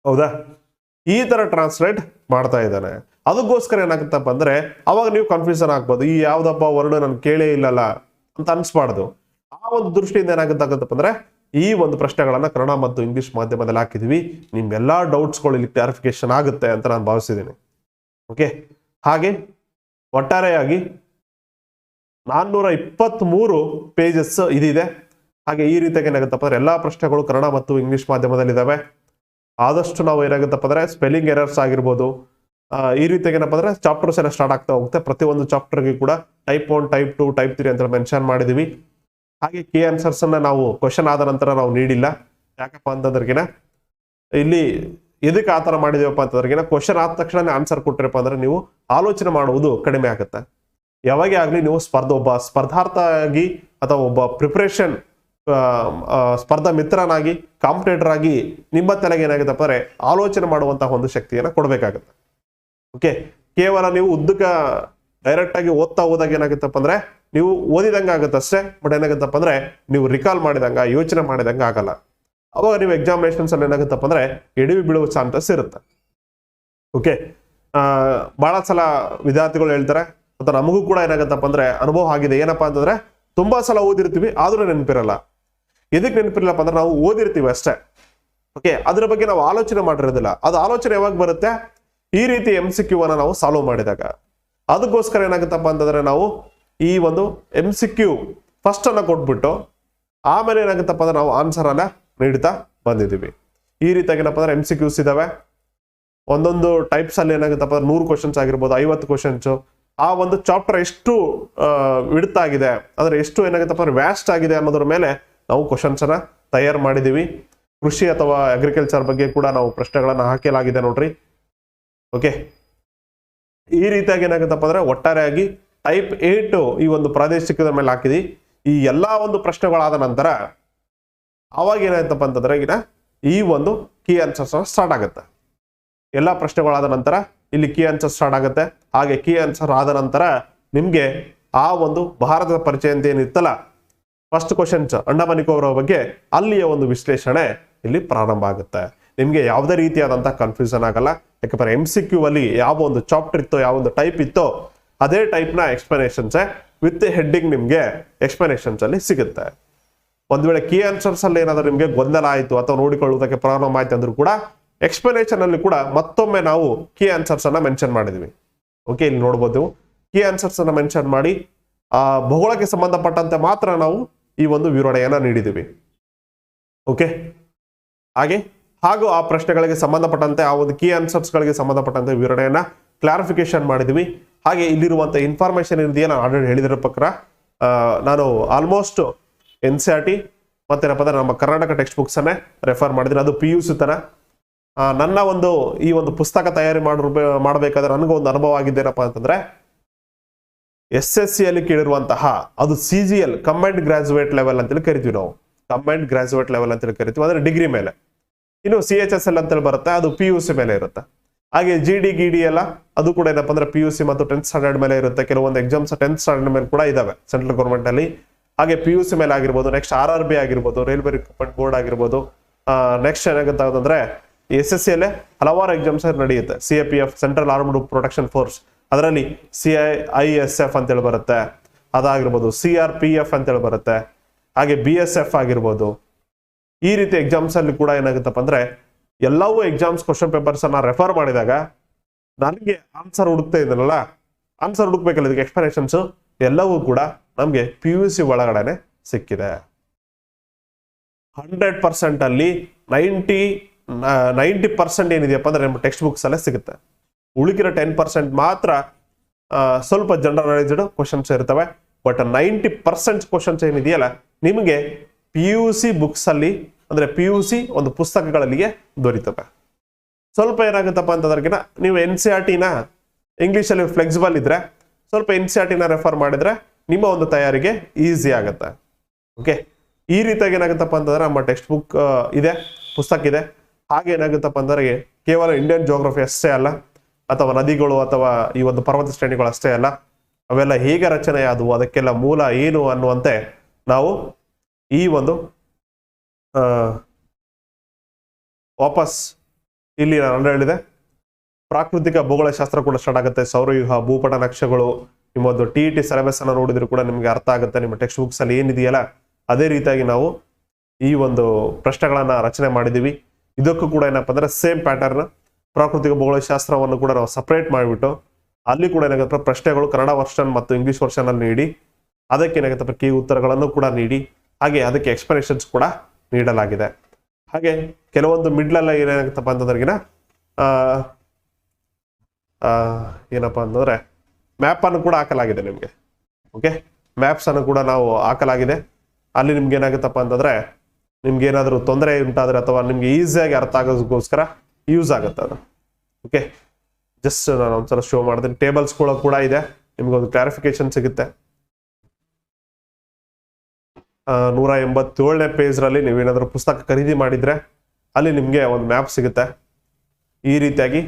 ಹೌದಾ, ಈ ತರ ಟ್ರಾನ್ಸ್ಲೇಟ್ ಮಾಡ್ತಾ ಇದ್ದಾನೆ. ಅದಕ್ಕೋಸ್ಕರ ಏನಾಗುತ್ತಪ್ಪ ಅಂದ್ರೆ ಅವಾಗ ನೀವು ಕನ್ಫ್ಯೂಷನ್ ಆಗ್ಬೋದು, ಈ ಯಾವ್ದಪ್ಪ ವರ್ಡ್ ನನ್ ಕೇಳೇ ಇಲ್ಲಲ್ಲ ಅಂತ ಅನ್ಸ್ಬಾರ್ದು. ಆ ಒಂದು ದೃಷ್ಟಿಯಿಂದ ಏನಾಗುತ್ತಾಗತ್ತಪ್ಪ ಅಂದ್ರೆ ಈ ಒಂದು ಪ್ರಶ್ನೆಗಳನ್ನ ಕನ್ನಡ ಮತ್ತು ಇಂಗ್ಲಿಷ್ ಮಾಧ್ಯಮದಲ್ಲಿ ಹಾಕಿದ್ವಿ. ನಿಮ್ಗೆಲ್ಲಾ ಡೌಟ್ಸ್ಗಳು ಇಲ್ಲಿ ಕ್ಲಾರಿಫಿಕೇಶನ್ ಆಗುತ್ತೆ ಅಂತ ನಾನು ಭಾವಿಸಿದ್ದೀನಿ. ಓಕೆ. ಹಾಗೆ ಒಟ್ಟಾರೆಯಾಗಿ 423 ಪೇಜಸ್ ಇದಿದೆ. ಹಾಗೆ ಈ ರೀತಿಯಾಗಿ ಏನಾಗುತ್ತಪ್ಪ ಅಂದ್ರೆ ಎಲ್ಲಾ ಪ್ರಶ್ನೆಗಳು ಕನ್ನಡ ಮತ್ತು ಇಂಗ್ಲಿಷ್ ಮಾಧ್ಯಮದಲ್ಲಿ ಇದಾವೆ. ಆದಷ್ಟು ನಾವು ಏನಾಗುತ್ತಪ್ಪ ಅಂದ್ರೆ ಸ್ಪೆಲ್ಲಿಂಗ್ ಎರರ್ಸ್ ಆಗಿರ್ಬೋದು, ಈ ರೀತಿಯಾಗಿ ಏನಪ್ಪ ಅಂದ್ರೆ ಚಾಪ್ಟರ್ಸ್ ಎಲ್ಲ ಸ್ಟಾರ್ಟ್ ಆಗ್ತಾ ಹೋಗುತ್ತೆ. ಪ್ರತಿಯೊಂದು ಚಾಪ್ಟರ್ಗೆ ಕೂಡ ಟೈಪ್ 1, ಟೈಪ್ 2, ಟೈಪ್ 3 ಅಂತ ಮೆನ್ಷನ್ ಮಾಡಿದೀವಿ. ಹಾಗೆ ಕೀ ಆನ್ಸರ್ಸ್ ಅನ್ನ ನಾವು ಕ್ವಶನ್ ಆದ ನಂತರ ನಾವು ನೀಡಿಲ್ಲ. ಯಾಕಪ್ಪ ಅಂತಂದ್ರಗಿನ ಇಲ್ಲಿ ಎದಕ್ಕೆ ಆತರ ಮಾಡಿದೀವಪ್ಪ ಅಂತಂದ್ರಗಿನ ಕ್ವಶನ್ ಆದ ತಕ್ಷಣ ಆನ್ಸರ್ ಕೊಟ್ಟಿರಪ್ಪ ಅಂದ್ರೆ ನೀವು ಆಲೋಚನೆ ಮಾಡುವುದು ಕಡಿಮೆ ಆಗುತ್ತೆ. ಯಾವಾಗೇ ಆಗ್ಲಿ ನೀವು ಒಬ್ಬ ಸ್ಪರ್ಧಾರ್ಥಿ ಅಥವಾ ಒಬ್ಬ ಪ್ರಿಪರೇಷನ್ ಸ್ಪರ್ಧಾ ಮಿತ್ರನಾಗಿ, ಕಾಂಪಿಟೇಟರ್ ಆಗಿ ನಿಮ್ಮ ತಲೆಗೆ ಏನಾಗುತ್ತಪ್ಪ ಅಂದ್ರೆ ಆಲೋಚನೆ ಮಾಡುವಂತಹ ಒಂದು ಶಕ್ತಿಯನ್ನ ಕೊಡ್ಬೇಕಾಗತ್ತೆ. ಓಕೆ. ಕೇವಲ ನೀವು ಉದ್ದಕ್ಕ ಡೈರೆಕ್ಟ್ ಆಗಿ ಓದ್ತಾ ಹೋದಾಗ ಏನಾಗುತ್ತಪ್ಪ ಅಂದ್ರೆ ನೀವು ಓದಿದಂಗೆ ಆಗುತ್ತೆ ಅಷ್ಟೇ, ಬಟ್ ಏನಾಗುತ್ತಪ್ಪ ಅಂದ್ರೆ ನೀವು ರಿಕಾಲ್ ಮಾಡಿದಂಗ ಯೋಚನೆ ಮಾಡಿದಂಗೆ ಆಗಲ್ಲ. ಅವಾಗ ನೀವು ಎಕ್ಸಾಮಿನೇಷನ್ಸ್ ಅಲ್ಲಿ ಏನಾಗುತ್ತಪ್ಪ ಅಂದ್ರೆ ಎಡವಿ ಬೀಳುವ ಚಾನ್ಸಸ್ ಇರುತ್ತೆ. ಓಕೆ, ಬಹಳ ಸಲ ವಿದ್ಯಾರ್ಥಿಗಳು ಹೇಳ್ತಾರೆ, ಮತ್ತು ನಮಗೂ ಕೂಡ ಏನಾಗುತ್ತಪ್ಪ ಅಂದ್ರೆ ಅನುಭವ ಆಗಿದೆ. ಏನಪ್ಪಾ ಅಂತಂದ್ರೆ ತುಂಬಾ ಸಲ ಓದಿರ್ತೀವಿ ಆದ್ರೂ ನೆನಪಿರಲ್ಲ. ಎದಕ್ಕೆ ನೆನಪಿರಲ್ಲಪ್ಪ ಅಂದ್ರೆ ನಾವು ಓದಿರ್ತೀವಿ ಅಷ್ಟೇ. ಓಕೆ, ಅದ್ರ ಬಗ್ಗೆ ನಾವು ಆಲೋಚನೆ ಮಾಡಿರೋದಿಲ್ಲ. ಅದು ಆಲೋಚನೆ ಯಾವಾಗ ಬರುತ್ತೆ? ಈ ರೀತಿ MCQ ಅನ್ನ ನಾವು ಸಾಲ್ವ್ ಮಾಡಿದಾಗ. ಅದಕ್ಕೋಸ್ಕರ ಏನಾಗುತ್ತಪ್ಪ ಅಂತಂದ್ರೆ ನಾವು ಈ ಒಂದು MCQ ಫಸ್ಟ್ ಅನ್ನ ಕೊಟ್ಬಿಟ್ಟು ಆಮೇಲೆ ಏನಾಗುತ್ತಪ್ಪ ಅಂದ್ರೆ ನಾವು ಆನ್ಸರ್ ಅನ್ನ ನೀಡ್ತಾ ಬಂದಿದ್ದೀವಿ. ಈ ರೀತಿಯಾಗಿ ಏನಪ್ಪ ಅಂದ್ರೆ MCQs ಇದಾವೆ. ಒಂದೊಂದು ಟೈಪ್ಸ್ ಅಲ್ಲಿ ಏನಾಗುತ್ತಪ್ಪ 100 ಕ್ವಶನ್ಸ್ ಆಗಿರ್ಬೋದು, 50 ಕ್ವಶನ್ಸ್. ಆ ಒಂದು ಚಾಪ್ಟರ್ ಎಷ್ಟು ವಿಡ್ತ್ ಆಗಿದೆ ಅಂದ್ರೆ ಎಷ್ಟು ಏನಾಗುತ್ತಪ್ಪ ಅಂದ್ರೆ ವ್ಯಾಸ್ಟ್ ಆಗಿದೆ ಅನ್ನೋದ್ರ ಮೇಲೆ ನಾವು ಕ್ವಶನ್ಸ್ ಅನ್ನ ತಯಾರು ಮಾಡಿದೀವಿ. ಕೃಷಿ ಅಥವಾ ಅಗ್ರಿಕಲ್ಚರ್ ಬಗ್ಗೆ ಕೂಡ ನಾವು ಪ್ರಶ್ನೆಗಳನ್ನ ಹಾಕಲಾಗಿದೆ ನೋಡ್ರಿ. ಓಕೆ, ಈ ರೀತಿಯಾಗಿ ಏನಾಗುತ್ತಪ್ಪ ಅಂದ್ರೆ ಒಟ್ಟಾರೆಯಾಗಿ ಟೈಪ್ 8 ಈ ಒಂದು ಪ್ರಾದೇಶಿಕದ ಮೇಲೆ ಹಾಕಿದಿ. ಈ ಎಲ್ಲಾ ಒಂದು ಪ್ರಶ್ನೆಗಳಾದ ನಂತರ ಅವಾಗ ಏನಾಯ್ತಪ್ಪ ಅಂತಂದ್ರೆ ಈಗ ಈ ಒಂದು ಕೀ ಆನ್ಸರ್ಸ್ ಸ್ಟಾರ್ಟ್ ಆಗುತ್ತೆ. ಎಲ್ಲಾ ಪ್ರಶ್ನೆಗಳಾದ ನಂತರ ಇಲ್ಲಿ ಕೀ ಆನ್ಸರ್ ಸ್ಟಾರ್ಟ್ ಆಗುತ್ತೆ. ಹಾಗೆ ಕೀ ಆನ್ಸರ್ ಆದ ನಂತರ ನಿಮ್ಗೆ ಆ ಒಂದು ಭಾರತದ ಪರಿಚಯ ಅಂತ ಏನಿತ್ತಲ್ಲ, ಫಸ್ಟ್ ಕ್ವಶನ್ಸ್ ಅಂಡಮಾನ್ ನಿಕೋಬಾರ್ ಬಗ್ಗೆ, ಅಲ್ಲಿಯ ಒಂದು ವಿಶ್ಲೇಷಣೆ ಇಲ್ಲಿ ಪ್ರಾರಂಭ ಆಗುತ್ತೆ. ನಿಮ್ಗೆ ಯಾವುದೇ ರೀತಿಯಾದಂತಹ ಕನ್ಫ್ಯೂಷನ್ ಆಗಲ್ಲ. ಯಾಕಂದ್ರೆ MCQ ಅಲ್ಲಿ ಯಾವ ಒಂದು ಚಾಪ್ಟರ್ ಇತ್ತೋ, ಯಾವ ಒಂದು ಟೈಪ್ ಇತ್ತೋ ಅದೇ ಟೈಪ್ ನ ಎಕ್ಸ್ಪ್ಲನೇಷನ್ಸ್ ವಿತ್ ಹೆಡ್ಡಿಂಗ್ ನಿಮ್ಗೆ ಎಕ್ಸ್ಪ್ಲನೇಷನ್ಸ್ ಅಲ್ಲಿ ಸಿಗುತ್ತೆ. ಒಂದ್ ವೇಳೆ ಕೀ ಆನ್ಸರ್ಸ್ ಅಲ್ಲಿ ಏನಾದ್ರೂ ನಿಮ್ಗೆ ಗೊಂದಲ ಆಯ್ತು ಅಥವಾ ನೋಡಿಕೊಳ್ಳುವುದಕ್ಕೆ ಪ್ರಾಬ್ಲಮ್ ಆಯ್ತು ಅಂದ್ರೂ ಕೂಡ ಎಕ್ಸ್ಪ್ಲನೇಷನ್ ಅಲ್ಲಿ ಕೂಡ ಮತ್ತೊಮ್ಮೆ ನಾವು ಕೀ ಆನ್ಸರ್ಸ್ ಅನ್ನ ಮೆನ್ಷನ್ ಮಾಡಿದ್ವಿ. ಓಕೆ, ಇಲ್ಲಿ ನೋಡ್ಬೋದು ಕೀ ಆನ್ಸರ್ಸ್ ಅನ್ನ ಮೆನ್ಷನ್ ಮಾಡಿ ಭೂಗೋಳಕ್ಕೆ ಸಂಬಂಧಪಟ್ಟಂತೆ ಮಾತ್ರ ನಾವು ಈ ಒಂದು ವಿವರಣೆಯನ್ನ ನೀಡಿದ್ದೀವಿ. ಓಕೆ, ಹಾಗೂ ಆ ಪ್ರಶ್ನೆಗಳಿಗೆ ಸಂಬಂಧಪಟ್ಟಂತೆ ಆ ಒಂದು ಕೀ ಆನ್ಸರ್ಸ್ ಗಳಿಗೆ ಸಂಬಂಧಪಟ್ಟಂತೆ ವಿವರಣೆಯನ್ನ ಕ್ಲಾರಿಫಿಕೇಶನ್ ಮಾಡಿದ್ವಿ. ಹಾಗೆ ಇಲ್ಲಿರುವಂತ ಇನ್ಫಾರ್ಮೇಶನ್ ಇದೆಯಲ್ಲ ಆಲ್ರೆಡಿ ಹೇಳಿದ್ರ ಪ್ರಕಾರ ನಾನು ಆಲ್ಮೋಸ್ಟ್ NCERT ಮತ್ತೇನಪ್ಪ ಅಂದ್ರೆ ನಮ್ಮ ಕರ್ನಾಟಕ ಟೆಕ್ಸ್ಟ್ ಬುಕ್ಸ್ ಅನ್ನೇ ರೆಫರ್ ಮಾಡಿದ್ದೀನಿ. ಅದು PUC ತರ ನನ್ನ ಒಂದು ಈ ಒಂದು ಪುಸ್ತಕ ತಯಾರಿ ಮಾಡಬೇಕಾದ್ರೆ ನನಗೆ ಒಂದು ಅನುಭವ ಆಗಿದ್ದೇನಪ್ಪ ಅಂತಂದ್ರೆ SSC ಅಲ್ಲಿ ಕೇಳಿರುವಂತಹ ಅದು CGL ಕಂಬೈನ್ಡ್ ಗ್ರಾಜುಯೇಟ್ ಲೆವೆಲ್ ಅಂತೇಳಿ ಕರಿತೀವಿ ನಾವು. ಕಂಬೈನ್ಡ್ ಗ್ರಾಜುಯೇಟ್ ಲೆವೆಲ್ ಅಂತೇಳಿ ಕರಿತೀವಿ, ಅಂದ್ರೆ ಡಿಗ್ರಿ ಮೇಲೆ. ಇನ್ನು CHSL ಅಂತೇಳಿ ಬರುತ್ತೆ, ಅದು PUC ಮೇಲೆ ಇರುತ್ತೆ. ಹಾಗೆ GD GD ಎಲ್ಲ ಅದು ಕೂಡ ಏನಪ್ಪ ಅಂದ್ರೆ PUC ಮತ್ತು 10th ಸ್ಟ್ಯಾಂಡರ್ಡ್ ಮೇಲೆ ಇರುತ್ತೆ. ಕೆಲವೊಂದು ಎಕ್ಸಾಮ್ಸ್ 10th ಸ್ಟ್ಯಾಂಡರ್ಡ್ ಮೇಲೆ ಕೂಡ ಇದಾವೆ ಸೆಂಟ್ರಲ್ ಗೌರ್ಮೆಂಟ್ ಅಲ್ಲಿ. ಹಾಗೆ PUC ಮೇಲೆ ಆಗಿರ್ಬೋದು, ನೆಕ್ಸ್ಟ್ RRB ಆಗಿರ್ಬೋದು, ರೈಲ್ವೆ ರಿಕ್ರೂಟ್ಮೆಂಟ್ ಬೋರ್ಡ್ ಆಗಿರ್ಬೋದು. ನೆಕ್ಸ್ಟ್ ಏನಾಗುತ್ತೆ ಅಂತಂದ್ರೆ SSC ಅಲ್ಲೇ ಹಲವಾರು ಎಕ್ಸಾಮ್ಸ್ ನಡೆಯುತ್ತೆ. CAPF central armed protection force, ಅದರಲ್ಲಿ CISF ಅಂತೇಳಿ ಬರುತ್ತೆ, ಅದಾಗಿರ್ಬೋದು. CRPF ಅಂತೇಳಿ ಬರುತ್ತೆ, ಹಾಗೆ BSF ಆಗಿರ್ಬೋದು. ಈ ರೀತಿ ಎಕ್ಸಾಮ್ಸ್ ಅಲ್ಲಿ ಕೂಡ ಏನಾಗುತ್ತಪ್ಪ ಅಂದ್ರೆ ಎಲ್ಲವೂ ಎಕ್ಸಾಮ್ಸ್ ಕ್ವಶನ್ ಪೇಪರ್ಸ್ ಅನ್ನ ರೆಫರ್ ಮಾಡಿದಾಗ ನನಗೆ ಆನ್ಸರ್ ಹುಡುಕ್ತಾ ಇದ್ದನಲ್ಲ, ಆನ್ಸರ್ ಹುಡುಕ್ಬೇಕಲ್ಲ ಇದಕ್ಕೆ ಎಕ್ಸ್ಪ್ಲನೇಷನ್ಸ್ ಎಲ್ಲವೂ ಕೂಡ ನಮ್ಗೆ PUC ಒಳಗಡೆನೆ ಸಿಕ್ಕಿದೆ. 100% ಅಲ್ಲಿ 90% ಏನಿದೆಯಪ್ಪ ಅಂದ್ರೆ ನಮ್ಮ ಟೆಕ್ಸ್ಟ್ ಬುಕ್ಸ್ ಅಲ್ಲೇ ಸಿಗುತ್ತೆ. ಉಳಿಕಿರೋ 10% ಮಾತ್ರ ಸ್ವಲ್ಪ ಜನರಲೈಸ್ಡ್ ಕ್ವಶನ್ಸ್ ಇರ್ತವೆ. ಬಟ್ 90% ಕ್ವಶನ್ಸ್ ಏನಿದೆಯಲ್ಲ ನಿಮಗೆ PUC ಬುಕ್ಸ್ ಅಲ್ಲಿ ಅಂದ್ರೆ PUC ಒಂದು ಪುಸ್ತಕಗಳಲ್ಲಿಗೆ ದೊರೀತವೆ. ಸ್ವಲ್ಪ ಏನಾಗುತ್ತಪ್ಪ ಅಂತಂದ್ರಗಿನ ನೀವು NCERT ನ ಇಂಗ್ಲಿಷ್ ಅಲ್ಲಿ ಫ್ಲೆಕ್ಸಿಬಲ್ ಇದ್ರೆ ಸ್ವಲ್ಪ NCERT ನ ರೆಫರ್ ಮಾಡಿದ್ರೆ ನಿಮ್ಮ ಒಂದು ತಯಾರಿಗೆ ಈಸಿ ಆಗುತ್ತೆ. ಓಕೆ, ಈ ರೀತಿಯಾಗಿ ಏನಾಗುತ್ತಪ್ಪ ಅಂತಂದ್ರೆ ನಮ್ಮ ಟೆಕ್ಸ್ಟ್ ಬುಕ್ ಇದೆ, ಪುಸ್ತಕ ಇದೆ. ಹಾಗೆ ಏನಾಗುತ್ತಪ್ಪ ಅಂದ್ರೆ ಕೇವಲ ಇಂಡಿಯನ್ ಜಿಯೋಗ್ರಫಿ ಅಷ್ಟೇ ಅಲ್ಲ, ಅಥವಾ ನದಿಗಳು ಅಥವಾ ಈ ಒಂದು ಪರ್ವತ ಶ್ರೇಣಿಗಳು ಅಷ್ಟೇ ಅಲ್ಲ, ಅವೆಲ್ಲ ಹೇಗೆ ರಚನೆ ಆದವು, ಅದಕ್ಕೆಲ್ಲ ಮೂಲ ಏನು ಅನ್ನುವಂತೆ ನಾವು ಈ ಒಂದು ವಾಪಸ್ ಇಲ್ಲಿ ನಾನು ಹೇಳಿದೆ ಪ್ರಾಕೃತಿಕ ಭೂಗೋಳಶಾಸ್ತ್ರ ಕೂಡ ಸ್ಟಾರ್ಟ್ ಆಗುತ್ತೆ. ಸೌರವ್ಯೂಹ, ಭೂಪಟ ನಕ್ಷೆಗಳು, ನಿಮ್ಮೊಂದು TET ಸಿಲೆಬಸ್ ಅನ್ನ ನೋಡಿದ್ರು ಕೂಡ ನಿಮ್ಗೆ ಅರ್ಥ ಆಗುತ್ತೆ. ನಿಮ್ಮ ಟೆಕ್ಸ್ಟ್ ಬುಕ್ಸ್ ಅಲ್ಲಿ ಏನಿದೆಯಲ್ಲ ಅದೇ ರೀತಿಯಾಗಿ ನಾವು ಈ ಒಂದು ಪ್ರಶ್ನೆಗಳನ್ನ ರಚನೆ ಮಾಡಿದೀವಿ. ಇದಕ್ಕೂ ಕೂಡ ಏನಪ್ಪ ಅಂದ್ರೆ ಸೇಮ್ ಪ್ಯಾಟರ್ನ್ ಪ್ರಾಕೃತಿಕ ಭೂಗೋಳಶಾಸ್ತ್ರವನ್ನು ಕೂಡ ನಾವು ಸಪರೇಟ್ ಮಾಡಿಬಿಟ್ಟು ಅಲ್ಲಿ ಕೂಡ ಏನಾಗುತ್ತೆ ಪ್ರಶ್ನೆಗಳು ಕನ್ನಡ ವರ್ಷನ್ ಮತ್ತು ಇಂಗ್ಲಿಷ್ ವರ್ಷನ್ ಅಲ್ಲಿ ನೀಡಿ ಅದಕ್ಕೆ ಏನಾಗುತ್ತೆ ಕೀ ಉತ್ತರಗಳನ್ನು ಕೂಡ ನೀಡಿ ಹಾಗೆ ಅದಕ್ಕೆ ಎಕ್ಸ್ಪ್ಲನೇಷನ್ಸ್ ಕೂಡ ನೀಡಲಾಗಿದೆ. ಹಾಗೆ ಕೆಲವೊಂದು ಮಿಡ್ಲೆಲ್ಲ ಏನಾಗುತ್ತಪ್ಪ ಅಂತಂದ್ರೆಗಿನ ಏನಪ್ಪ ಅಂತಂದ್ರೆ ಮ್ಯಾಪ್ ಅನ್ನು ಕೂಡ ಹಾಕಲಾಗಿದೆ ನಿಮ್ಗೆ. ಓಕೆ, ಮ್ಯಾಪ್ಸ್ ಅನ್ನು ಕೂಡ ನಾವು ಹಾಕಲಾಗಿದೆ. ಅಲ್ಲಿ ನಿಮ್ಗೆ ಏನಾಗುತ್ತಪ್ಪ ಅಂತಂದ್ರೆ ನಿಮ್ಗೆ ಏನಾದರೂ ತೊಂದರೆ ಉಂಟಾದ್ರೆ ಅಥವಾ ನಿಮ್ಗೆ ಈಸಿಯಾಗಿ ಅರ್ಥ ಆಗೋದಕ್ಕೋಸ್ಕರ ಯೂಸ್ ಆಗುತ್ತೆ ಅದು. ಓಕೆ, ಜಸ್ಟ್ ನಾನು ಒಂದ್ಸಲ ಶೋ ಮಾಡ್ತೀನಿ. ಟೇಬಲ್ಸ್ ಕೂಡ ಇದೆ, ನಿಮ್ಗೆ ಒಂದು ಕ್ಲಾರಿಫಿಕೇಶನ್ ಸಿಗುತ್ತೆ. 187ನೇ ಪೇಜ್ರಲ್ಲಿ ನೀವೇನಾದ್ರೂ ಪುಸ್ತಕ ಖರೀದಿ ಮಾಡಿದ್ರೆ ಅಲ್ಲಿ ನಿಮ್ಗೆ ಒಂದು ಮ್ಯಾಪ್ ಸಿಗುತ್ತೆ. ಈ ರೀತಿಯಾಗಿ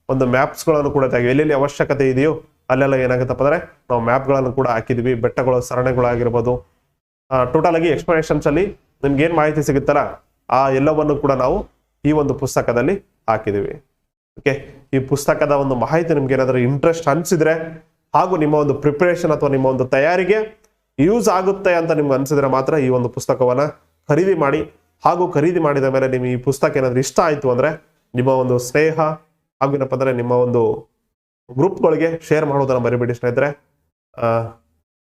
ಒಂದು ಮ್ಯಾಪ್ಸ್ಗಳನ್ನು ಕೂಡ ಎಲ್ಲೆಲ್ಲಿ ಅವಶ್ಯಕತೆ ಇದೆಯೋ ಅಲ್ಲೆಲ್ಲ ಏನಾಗುತ್ತಪ್ಪ ಅಂದ್ರೆ ನಾವು ಮ್ಯಾಪ್ಗಳನ್ನು ಕೂಡ ಹಾಕಿದ್ವಿ, ಬೆಟ್ಟಗಳು ಸರಣಿಗಳಾಗಿರ್ಬೋದು, ಟೋಟಲ್ ಆಗಿ ಎಕ್ಸ್ಪ್ಲನೇಷನ್ಸ್ ಅಲ್ಲಿ ನಿಮ್ಗೆ ಏನ್ ಮಾಹಿತಿ ಸಿಗುತ್ತಲ್ಲ ಆ ಎಲ್ಲವನ್ನು ಕೂಡ ನಾವು ಈ ಒಂದು ಪುಸ್ತಕದಲ್ಲಿ ಹಾಕಿದೀವಿ. ಓಕೆ, ಈ ಪುಸ್ತಕದ ಒಂದು ಮಾಹಿತಿ ನಿಮ್ಗೆ ಏನಾದರೂ ಇಂಟ್ರೆಸ್ಟ್ ಅನ್ಸಿದ್ರೆ ಹಾಗೂ ನಿಮ್ಮ ಒಂದು ಪ್ರಿಪರೇಷನ್ ಅಥವಾ ನಿಮ್ಮ ಒಂದು ತಯಾರಿಗೆ ಯೂಸ್ ಆಗುತ್ತೆ ಅಂತ ನಿಮ್ಗೆ ಅನ್ಸಿದ್ರೆ ಮಾತ್ರ ಈ ಒಂದು ಪುಸ್ತಕವನ್ನ ಖರೀದಿ ಮಾಡಿ. ಹಾಗೂ ಖರೀದಿ ಮಾಡಿದ ಮೇಲೆ ನಿಮ್ಗೆ ಈ ಪುಸ್ತಕ ಏನಾದ್ರು ಇಷ್ಟ ಆಯ್ತು ಅಂದ್ರೆ ನಿಮ್ಮ ಒಂದು ಸ್ನೇಹ ಹಾಗೂ ಏನಪ್ಪ ಅಂದ್ರೆ ನಿಮ್ಮ ಒಂದು ಗ್ರೂಪ್ಗಳಿಗೆ ಶೇರ್ ಮಾಡೋದನ್ನ ಮರಿಬೇಡಿ ಸ್ನೇಹಿತರೆ.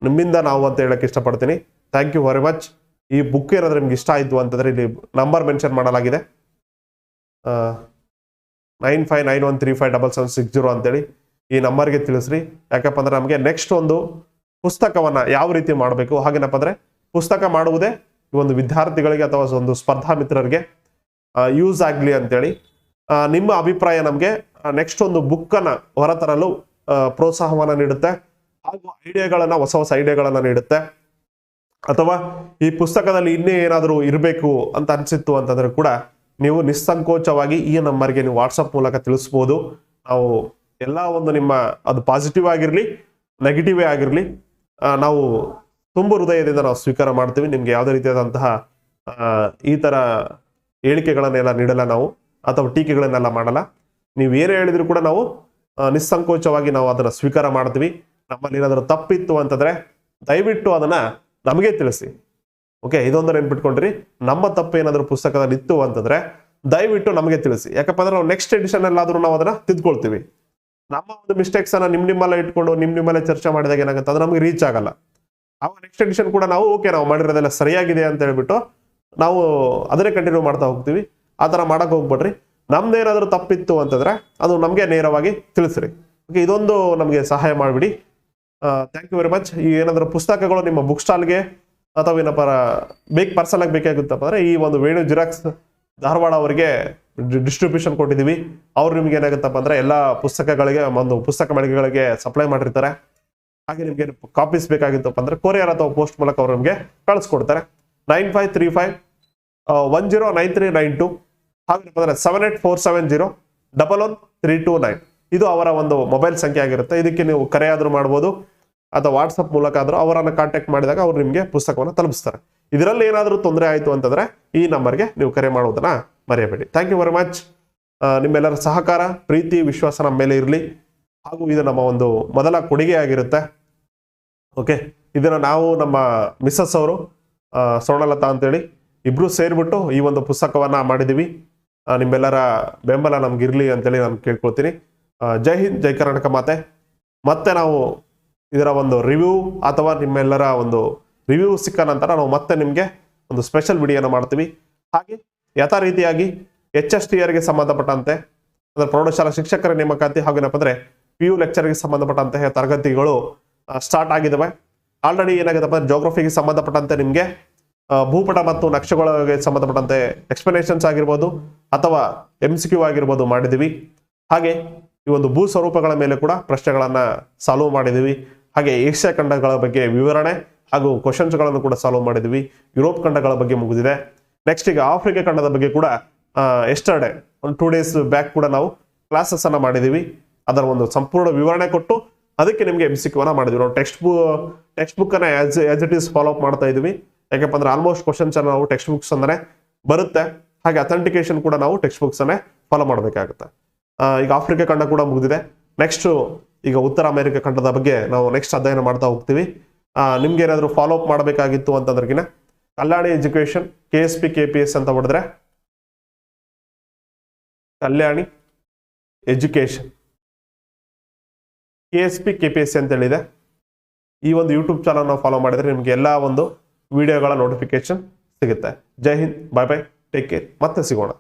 ನಿಮ್ಮಿಂದ ನಾವು ಅಂತ ಹೇಳಕ್ ಇಷ್ಟಪಡ್ತೀನಿ. Thank you very much. ಈ ಬುಕ್ ಏನಾದ್ರೆ ನಿಮ್ಗೆ ಇಷ್ಟ ಆಯ್ತು ಅಂತಂದ್ರೆ ಇಲ್ಲಿ ನಂಬರ್ ಮೆನ್ಷನ್ ಮಾಡಲಾಗಿದೆ 9591357760 ಅಂತೇಳಿ ಈ ನಂಬರ್ಗೆ ತಿಳಿಸ್ರಿ. ಯಾಕಪ್ಪ ಅಂದ್ರೆ ನಮಗೆ ನೆಕ್ಸ್ಟ್ ಒಂದು ಪುಸ್ತಕವನ್ನ ಯಾವ ರೀತಿ ಮಾಡಬೇಕು, ಹಾಗೇನಪ್ಪ ಅಂದ್ರೆ ಪುಸ್ತಕ ಮಾಡುವುದೇ ಈ ಒಂದು ವಿದ್ಯಾರ್ಥಿಗಳಿಗೆ ಅಥವಾ ಒಂದು ಸ್ಪರ್ಧಾ ಮಿತ್ರರಿಗೆ ಯೂಸ್ ಆಗ್ಲಿ ಅಂತೇಳಿ ನಿಮ್ಮ ಅಭಿಪ್ರಾಯ ನಮಗೆ ನೆಕ್ಸ್ಟ್ ಒಂದು ಬುಕ್ ಅನ್ನ ಹೊರತರಲು ಪ್ರೋತ್ಸಾಹವನ್ನ ನೀಡುತ್ತೆ ಹಾಗೂ ಐಡಿಯಾಗಳನ್ನ ಹೊಸ ಹೊಸ ಐಡಿಯಾಗಳನ್ನ ನೀಡುತ್ತೆ. ಅಥವಾ ಈ ಪುಸ್ತಕದಲ್ಲಿ ಇನ್ನೇ ಏನಾದರೂ ಇರಬೇಕು ಅಂತ ಅನ್ಸಿತ್ತು ಅಂತಂದ್ರೆ ಕೂಡ ನೀವು ನಿಸ್ಸಂಕೋಚವಾಗಿ ಈ ನಂಬರ್ಗೆ ನೀವು ವಾಟ್ಸಪ್ ಮೂಲಕ ತಿಳಿಸ್ಬೋದು. ನಾವು ಎಲ್ಲ ಒಂದು ನಿಮ್ಮ ಅದು ಪಾಸಿಟಿವ್ ಆಗಿರ್ಲಿ ನೆಗೆಟಿವೇ ಆಗಿರ್ಲಿ ನಾವು ತುಂಬ ಹೃದಯದಿಂದ ನಾವು ಸ್ವೀಕಾರ ಮಾಡ್ತೀವಿ. ನಿಮ್ಗೆ ಯಾವುದೇ ರೀತಿಯಾದಂತಹ ಈ ತರ ಹೇಳಿಕೆಗಳನ್ನೆಲ್ಲ ನೀಡಲ್ಲ ನಾವು, ಅಥವಾ ಟೀಕೆಗಳನ್ನೆಲ್ಲ ಮಾಡಲ್ಲ. ನೀವು ಏನೇ ಹೇಳಿದ್ರು ಕೂಡ ನಾವು ನಿಸ್ಸಂಕೋಚವಾಗಿ ನಾವು ಅದನ್ನ ಸ್ವೀಕಾರ ಮಾಡ್ತೀವಿ. ನಮ್ಮಲ್ಲಿ ಏನಾದರೂ ತಪ್ಪಿತ್ತು ಅಂತಂದ್ರೆ ದಯವಿಟ್ಟು ಅದನ್ನ ನಮಗೆ ತಿಳಿಸಿ. ಓಕೆ, ಇದೊಂದು ನೆನ್ಪಿಟ್ಕೊಂಡ್ರಿ. ನಮ್ಮ ತಪ್ಪು ಏನಾದರೂ ಪುಸ್ತಕದಲ್ಲಿ ಇತ್ತು ಅಂತಂದ್ರೆ ದಯವಿಟ್ಟು ನಮಗೆ ತಿಳಿಸಿ. ಯಾಕಪ್ಪ ಅಂದ್ರೆ ನಾವು ನೆಕ್ಸ್ಟ್ ಎಡಿಷನ್ ಎಲ್ಲಾದ್ರೂ ನಾವು ಅದನ್ನ ತಿದ್ಕೊಳ್ತೀವಿ. ನಮ್ಮ ಒಂದು ಮಿಸ್ಟೇಕ್ಸ್ ಅನ್ನ ನಿಮ್ಮಲ್ಲೇ ಇಟ್ಕೊಂಡು ನಿಮ್ಮಲ್ಲೇ ಚರ್ಚೆ ಮಾಡಿದಾಗ ಏನಾಗುತ್ತೆ ಅದು ನಮಗೆ ರೀಚ್ ಆಗಲ್ಲ. ಅವಾಗ ನೆಕ್ಸ್ಟ್ ಎಡಿಷನ್ ಕೂಡ ನಾವು ಓಕೆ ನಾವು ಮಾಡಿರೋದೆಲ್ಲ ಸರಿಯಾಗಿದೆ ಅಂತ ಹೇಳ್ಬಿಟ್ಟು ನಾವು ಅದನ್ನೇ ಕಂಟಿನ್ಯೂ ಮಾಡ್ತಾ ಹೋಗ್ತೀವಿ. ಆ ತರ ಮಾಡಕ್ ಹೋಗ್ಬೇಡ್ರಿ. ನಮ್ದೇನಾದ್ರೂ ತಪ್ಪಿತ್ತು ಅಂತಂದ್ರೆ ಅದು ನಮ್ಗೆ ನೇರವಾಗಿ ತಿಳಿಸ್ರಿ. ಓಕೆ, ಇದೊಂದು ನಮಗೆ ಸಹಾಯ ಮಾಡಿಬಿಡಿ. Thank you very much. ಈ ಏನಾದರೂ ಪುಸ್ತಕಗಳು ನಿಮ್ಮ ಬುಕ್ ಸ್ಟಾಲ್ಗೆ ಅಥವಾ ಏನಪ್ಪ ಪರ್ಸನಲ್ ಆಗಿ ಬೇಕಾಗುತ್ತಪ್ಪ ಅಂದ್ರೆ ಈ ಒಂದು ವೇಣು ಜಿರಾಕ್ಸ್ ಧಾರವಾಡ ಅವರಿಗೆ ಡಿಸ್ಟ್ರಿಬ್ಯೂಷನ್ ಕೊಟ್ಟಿದ್ದೀವಿ. ಅವ್ರು ನಿಮ್ಗೆ ಏನಾಗುತ್ತಪ್ಪ ಅಂದ್ರೆ ಎಲ್ಲ ಪುಸ್ತಕಗಳಿಗೆ ಒಂದು ಪುಸ್ತಕ ಮಳಿಗೆಗಳಿಗೆ ಸಪ್ಲೈ ಮಾಡಿರ್ತಾರೆ. ಹಾಗೆ ನಿಮ್ಗೆ ಕಾಪೀಸ್ ಬೇಕಾಗಿತ್ತಪ್ಪ ಅಂದ್ರೆ ಕೊರಿಯರ್ ಅಥವಾ ಪೋಸ್ಟ್ ಮೂಲಕ ಅವ್ರು ನಿಮ್ಗೆ ಕಳಿಸ್ಕೊಡ್ತಾರೆ. 9535109392 ಹಾಗೆ 7847011329 ಇದು ಅವರ ಒಂದು ಮೊಬೈಲ್ ಸಂಖ್ಯೆ ಆಗಿರುತ್ತೆ. ಇದಕ್ಕೆ ನೀವು ಕರೆ ಆದ್ರೂ ಮಾಡ್ಬೋದು ಅಥವಾ ವಾಟ್ಸಪ್ ಮೂಲಕ ಆದ್ರೂ ಅವರನ್ನ ಕಾಂಟ್ಯಾಕ್ಟ್ ಮಾಡಿದಾಗ ಅವ್ರು ನಿಮ್ಗೆ ಪುಸ್ತಕವನ್ನು ತಲುಪಿಸ್ತಾರೆ. ಇದರಲ್ಲಿ ಏನಾದರೂ ತೊಂದರೆ ಆಯಿತು ಅಂತಂದ್ರೆ ಈ ನಂಬರ್ಗೆ ನೀವು ಕರೆ ಮಾಡುವುದನ್ನ ಮರೆಯಬೇಡಿ. Thank you very much. ನಿಮ್ಮೆಲ್ಲರ ಸಹಕಾರ ಪ್ರೀತಿ ವಿಶ್ವಾಸ ನಮ್ಮ ಮೇಲೆ ಇರಲಿ. ಹಾಗೂ ಇದು ನಮ್ಮ ಒಂದು ಮೊದಲ ಕೊಡುಗೆ ಆಗಿರುತ್ತೆ. ಓಕೆ, ಇದನ್ನ ನಾವು ನಮ್ಮ ಮಿಸ್ಸಸ್ ಅವರು ಸ್ವರ್ಣಲತಾ ಅಂತೇಳಿ ಇಬ್ರು ಸೇರ್ಬಿಟ್ಟು ಈ ಒಂದು ಪುಸ್ತಕವನ್ನ ಮಾಡಿದೀವಿ. ನಿಮ್ಮೆಲ್ಲರ ಬೆಂಬಲ ನಮ್ಗಿರ್ಲಿ ಅಂತೇಳಿ ನಾನು ಕೇಳ್ಕೊಳ್ತೀನಿ. ಜೈ ಹಿಂದ್, ಜೈ ಕರ್ನಾಟಕ ಮಾತೆ. ಮತ್ತೆ ನಾವು ಇದರ ಒಂದು ರಿವ್ಯೂ ಅಥವಾ ನಿಮ್ಮೆಲ್ಲರ ಒಂದು ರಿವ್ಯೂ ಸಿಕ್ಕ ನಂತರ ನಾವು ಮತ್ತೆ ನಿಮಗೆ ಒಂದು ಸ್ಪೆಷಲ್ ವಿಡಿಯೋನ ಮಾಡ್ತೀವಿ. ಹಾಗೆ ಯಥಾ ರೀತಿಯಾಗಿ HSTR ಗೆ ಸಂಬಂಧಪಟ್ಟಂತೆ ಅಂದ್ರೆ ಪ್ರೌಢಶಾಲಾ ಶಿಕ್ಷಕರ ನೇಮಕಾತಿ ಹಾಗೂ ಏನಪ್ಪ ಅಂದ್ರೆ PU ಲೆಕ್ಚರ್ಗೆ ಸಂಬಂಧಪಟ್ಟಂತಹ ತರಗತಿಗಳು ಸ್ಟಾರ್ಟ್ ಆಗಿದ್ದಾವೆ. ಆಲ್ರೆಡಿ ಏನಾಗಿದೆಪ್ಪ ಜೋಗ್ರಫಿಗೆ ಸಂಬಂಧಪಟ್ಟಂತೆ ನಿಮಗೆ ಭೂಪಟ ಮತ್ತು ನಕ್ಷೆಗಳಿಗೆ ಸಂಬಂಧಪಟ್ಟಂತೆ ಎಕ್ಸ್ಪ್ಲನೇಷನ್ಸ್ ಆಗಿರ್ಬೋದು ಅಥವಾ MCQ ಆಗಿರ್ಬೋದು ಮಾಡಿದೀವಿ. ಹಾಗೆ ಈ ಒಂದು ಭೂ ಸ್ವರೂಪಗಳ ಮೇಲೆ ಕೂಡ ಪ್ರಶ್ನೆಗಳನ್ನ ಸಾಲ್ವ್ ಮಾಡಿದೀವಿ. ಹಾಗೆ ಏಷ್ಯಾ ಖಂಡಗಳ ಬಗ್ಗೆ ವಿವರಣೆ ಹಾಗೂ ಕ್ವಶನ್ಸ್ಗಳನ್ನು ಕೂಡ ಸಾಲ್ವ್ ಮಾಡಿದೀವಿ. ಯುರೋಪ್ ಖಂಡಗಳ ಬಗ್ಗೆ ಮುಗಿದಿದೆ. ನೆಕ್ಸ್ಟ್ ಈಗ ಆಫ್ರಿಕಾ ಖಂಡದ ಬಗ್ಗೆ ಕೂಡ ಎಸ್ಟರ್ಡೇ ಒಂದು 2 days ಬ್ಯಾಕ್ ಕೂಡ ನಾವು ಕ್ಲಾಸಸ್ ಅನ್ನ ಮಾಡಿದೀವಿ. ಅದರ ಒಂದು ಸಂಪೂರ್ಣ ವಿವರಣೆ ಕೊಟ್ಟು ಅದಕ್ಕೆ ನಿಮಗೆ MCQ ಅನ್ನ ಮಾಡಿದ್ವಿ. ನಾವು ಟೆಕ್ಸ್ಟ್ ಬುಕ್ ಅನ್ನ as it is follow up ಮಾಡ್ತಾ ಇದೀವಿ. ಯಾಕಪ್ಪ ಅಂದ್ರೆ ಆಲ್ಮೋಸ್ಟ್ ಕ್ವಶನ್ಸ್ ಅನ್ನ ನಾವು ಟೆಕ್ಸ್ಟ್ ಬುಕ್ಸ್ ಅಂದ್ರೆ ಬರುತ್ತೆ. ಹಾಗೆ ಅಥೆಂಟಿಕೇಶನ್ ಕೂಡ ನಾವು ಟೆಕ್ಸ್ಟ್ ಬುಕ್ಸ್ ಅನ್ನೇ ಫಾಲೋ ಮಾಡಬೇಕಾಗುತ್ತೆ. ಈಗ ಆಫ್ರಿಕಾ ಖಂಡ ಕೂಡ ಮುಗಿದಿದೆ. ನೆಕ್ಸ್ಟ್ ಈಗ ಉತ್ತರ ಅಮೆರಿಕ ಖಂಡದ ಬಗ್ಗೆ ನಾವು ನೆಕ್ಸ್ಟ್ ಅಧ್ಯಯನ ಮಾಡ್ತಾ ಹೋಗ್ತೀವಿ. ನಿಮ್ಗೆ ಏನಾದ್ರು ಫಾಲೋ ಅಪ್ ಮಾಡಬೇಕಾಗಿತ್ತು ಅಂತಂದ್ರಗಿನ ಕಲ್ಯಾಣಿ ಎಜುಕೇಶನ್ KSP KPS ಅಂತ ಹೊಡೆದ್ರೆ ಕಲ್ಯಾಣಿ ಎಜುಕೇಶನ್ KSP KPS ಅಂತ ಹೇಳಿದೆ. ಈ ಒಂದು ಯೂಟ್ಯೂಬ್ ಚಾನಲ್ ನಾವು ಫಾಲೋ ಮಾಡಿದ್ರೆ ನಿಮ್ಗೆ ಎಲ್ಲಾ ಒಂದು ವಿಡಿಯೋಗಳ ನೋಟಿಫಿಕೇಶನ್ ಸಿಗುತ್ತೆ. ಜೈ ಹಿಂದ್, ಬಾಯ್ ಬಾಯ್, ಟೇಕ್ ಕೇರ್, ಮತ್ತೆ ಸಿಗೋಣ.